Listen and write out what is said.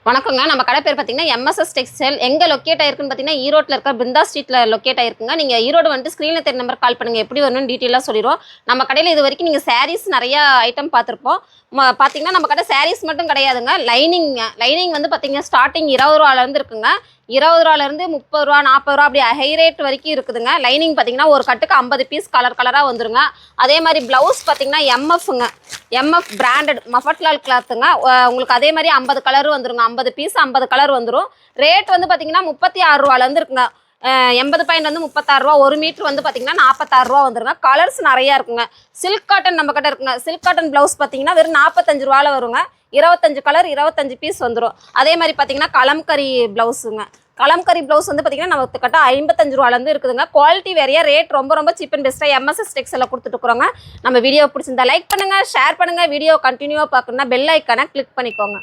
வணக்கங்க. நம்ம கடை பேர் பார்த்தீங்கன்னா, எம்எஸ்எஸ் டெக்ஸ்டைல். எங்க லொக்கேட் ஆயிருக்குன்னு பார்த்தீங்கன்னா, ஈரோட்ல இருக்க பிருந்தா ஸ்ட்ரீட்ல லொக்கேட் ஆயிருக்குங்க. நீங்க ஈரோடு வந்துட்டு ஸ்க்ரீன்ல தெரியுற நம்பருக்கு கால் பண்ணுங்க. எப்படி வரணும்னு டீட்டெயிலா சொல்லிருவோம். நம்ம கடையில இதுவரைக்கும் நீங்க சாரீஸ் நெறைய ஐட்டம் பார்த்துருப்போம். பார்த்தீங்கன்னா, நம்ம கடை சாரீஸ் மட்டும் கிடையாதுங்க. லைனிங் வந்து பார்த்தீங்கன்னா, ஸ்டார்டிங் ரூ. 20 இருக்குங்க. ரூ. 20 ரூ. 30 ரூ. 40 அப்படி ஹை ரேட் வரைக்கும் இருக்குதுங்க. லைனிங் பார்த்தீங்கன்னா, ஒரு கட்டுக்கு 50 பீஸ் கலரா வந்துருங்க. அதே மாரி ப்ளவுஸ் பார்த்தீங்கன்னா, எம்எஃப்ங்க. MF branded Mafatlal கிளாத்துங்க. உங்களுக்கு அதே மாதிரி 50 கலர் வந்துருங்க. 50 பீஸ் 50 கலர் வந்துடும். ரேட் வந்து பார்த்தீங்கன்னா ரூ. 36 இருக்குங்க. 80 பாயிண்ட் வந்து ரூ. 36. 1 மீட்டர் வந்து பார்த்தீங்கன்னா ரூ. 46 வந்துருங்க. கலர்ஸ் நிறையா இருக்குங்க. சில்க் காட்டன் நம்ம கிட்ட இருக்குங்க. சில்க் காட்டன் ப்ளவுஸ் பார்த்தீங்கன்னா வெறும் ரூ. 45 வருங்க. 25 கலர் 25 பீஸ் வந்துடும். அதே மாதிரி பார்த்தீங்கன்னா கலம்கரி ப்ளவுஸுங்க. கலம்கரி ப்ளவுஸ் வந்து பார்த்தீங்கன்னா நம்ம கிட்ட ரூ. 55 இருக்குதுங்க. குவாலிட்டி வேறையா, ரேட் ரொம்ப சீப் அண்ட் பெஸ்ட்டாக எம்எஸ்எஸ் டெக்ஸ்டைலில் கொடுத்துட்டுருக்குறோங்க. நம்ம வீடியோ பிடிச்சிருந்தா லைக் பண்ணுங்கள், ஷேர் பண்ணுங்கள். வீடியோ கண்டினியூவாக பார்க்கணுன்னா பெல் ஐக்கானை கிளிக் பண்ணிக்கோங்க.